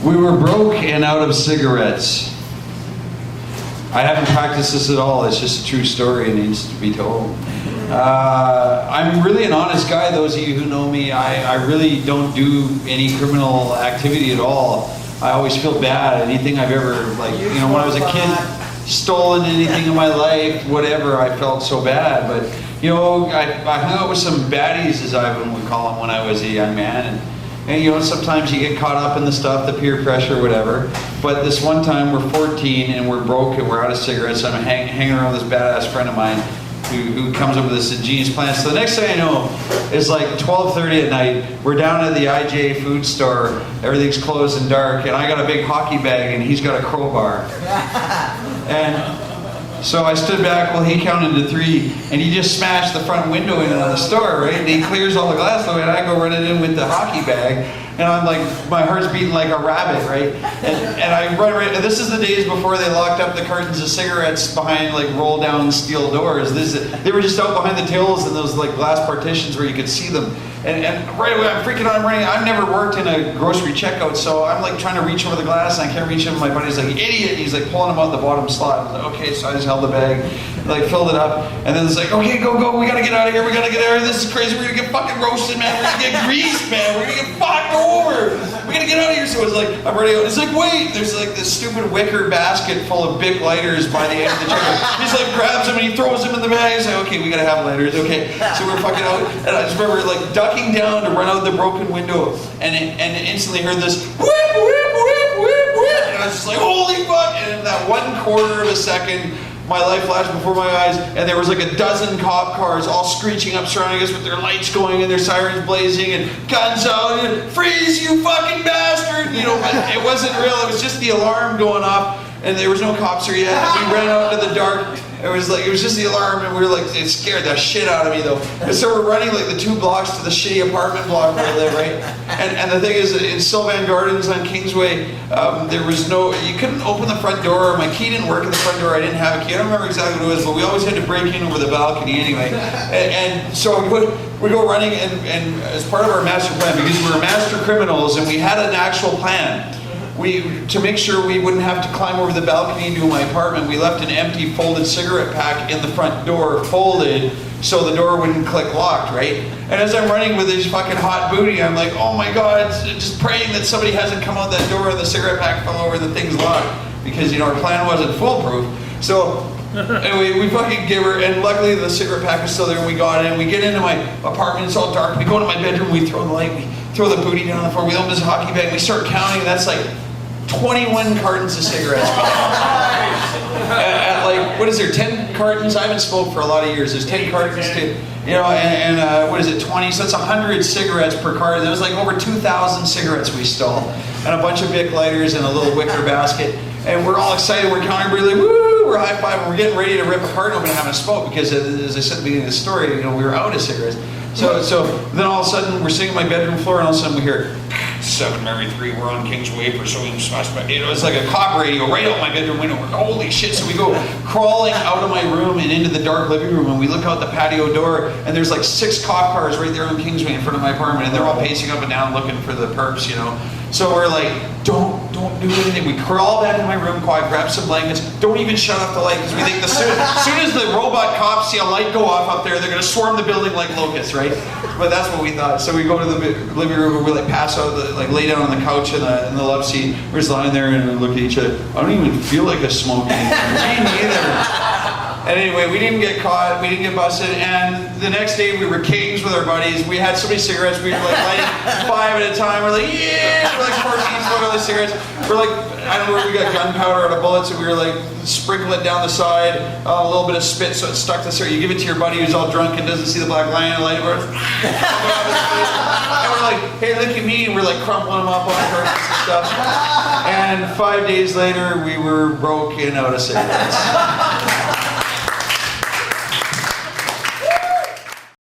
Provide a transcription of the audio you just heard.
We were broke and out of cigarettes. I haven't practiced this at all. It's just a true story and it needs to be told. I'm really an honest guy. Those of you who know me, I really don't do any criminal activity at all. I always feel bad. Anything I've ever, when I was a kid, stolen anything in my life, whatever, I felt so bad. But, I hung out with some baddies, as Ivan would call them, when I was a young man. And sometimes you get caught up in the stuff, the peer pressure, whatever. But this one time, we're 14 and we're broke and we're out of cigarettes. I'm hanging around with this badass friend of mine who comes up with this ingenious plan. So the next thing I know, it's like 12:30 at night. We're down at the IJ food store. Everything's closed and dark. And I got a big hockey bag and he's got a crowbar. And so I stood back while he counted to 3, and he just smashed the front window into the store, right? And he clears all the glass away, and I go running in with the hockey bag, and I'm like, my heart's beating like a rabbit, right? And I run right. And this is the days before they locked up the cartons of cigarettes behind roll down steel doors. They were just out behind the tills and those glass partitions where you could see them. And right away I'm freaking out. I'm running. I've never worked in a grocery checkout, so I'm trying to reach over the glass and I can't reach him. My buddy's like, idiot. He's pulling him out the bottom slot. I'm like, okay, so I just held the bag, filled it up, and then it's like, okay, go. We gotta get out of here. We gotta get out of here. This is crazy. We're gonna get fucking roasted, man. We're gonna get greased, man. We're gonna get fucked over. We gotta get out of here. So it's I'm ready. It's wait. There's this stupid wicker basket full of Bic lighters by the end of the checkout. He's grabs them and he throws them in the bag. He's like, okay, we gotta have lighters. Okay, so we're fucking out. And I just remember ducking down to run out the broken window, and instantly heard this whip, whip, whip, whip, whip, and I was just like, holy fuck! And in that 1/4 of a second, my life flashed before my eyes, and there was a dozen cop cars all screeching up, surrounding us with their lights going and their sirens blazing and guns out and freeze, you fucking bastard! But it wasn't real. It was just the alarm going off, and there was no cops there yet. And we ran out into the dark. It was just the alarm, and we were it scared the shit out of me though. And so we're running the 2 blocks to the shitty apartment block where I live, right? And the thing is, in Sylvan Gardens on Kingsway, there was you couldn't open the front door. My key didn't work in the front door. I didn't have a key. I don't remember exactly what it was, but we always had to break in over the balcony anyway. And so we go running, and as part of our master plan, because we were master criminals and we had an actual plan. To make sure we wouldn't have to climb over the balcony into my apartment, we left an empty folded cigarette pack in the front door, folded, so the door wouldn't click locked, right? And as I'm running with this fucking hot booty, I'm like, oh my God, just praying that somebody hasn't come out that door and the cigarette pack fell over and the thing's locked. Because, our plan wasn't foolproof. So, anyway, we fucking give her, and luckily the cigarette pack was still there, and we got in. We get into my apartment, it's all dark. We go into my bedroom, we throw the light, we throw the booty down on the floor, we open this hockey bag, we start counting, and that's 21 cartons of cigarettes. At what is there, 10 cartons? I haven't smoked for a lot of years. There's 10 cartons to, what is it, 20? So that's 100 cigarettes per carton. There was over 2,000 cigarettes we stole. And a bunch of Bic lighters and a little wicker basket. And we're all excited, we're counting, we're woo, we're high-fiving, we're getting ready to rip a carton open and have a smoke because, as I said at the beginning of the story, we were out of cigarettes. So then all of a sudden, we're sitting on my bedroom floor, and all of a sudden we hear, 7 Mary 3, we're on Kingsway pursuing smash. It's like a cop radio right out my bedroom window. Holy shit. So we go crawling out of my room and into the dark living room, and we look out the patio door, and there's 6 cop cars right there on Kingsway in front of my apartment, and they're all pacing up and down looking for the perps, So we're don't do anything. We crawl back in my room quiet, grab some blankets, don't even shut off the light, because we think as soon as the robot cops see a light go off up there, they're going to swarm the building like locusts, right? But that's what we thought. So we go to the living room, and we pass out, lay down on the couch in the love seat. We're just lying there and we look at each other. I don't even feel like a smoke anymore. Me neither. And anyway, we didn't get caught, we didn't get busted, and the next day we were kings with our buddies. We had so many cigarettes, we were lighting 5 at a time. We're yeah! We're 14, smoking all these cigarettes. We're I don't know where we got gunpowder out of bullets, and we were sprinkle it down the side, a little bit of spit so it stuck to the cigarette. You give it to your buddy who's all drunk and doesn't see the black line in the light. And we're hey, look at me, and we're crumpling them up on the cartons and stuff. And 5 days later, we were broke and out of cigarettes.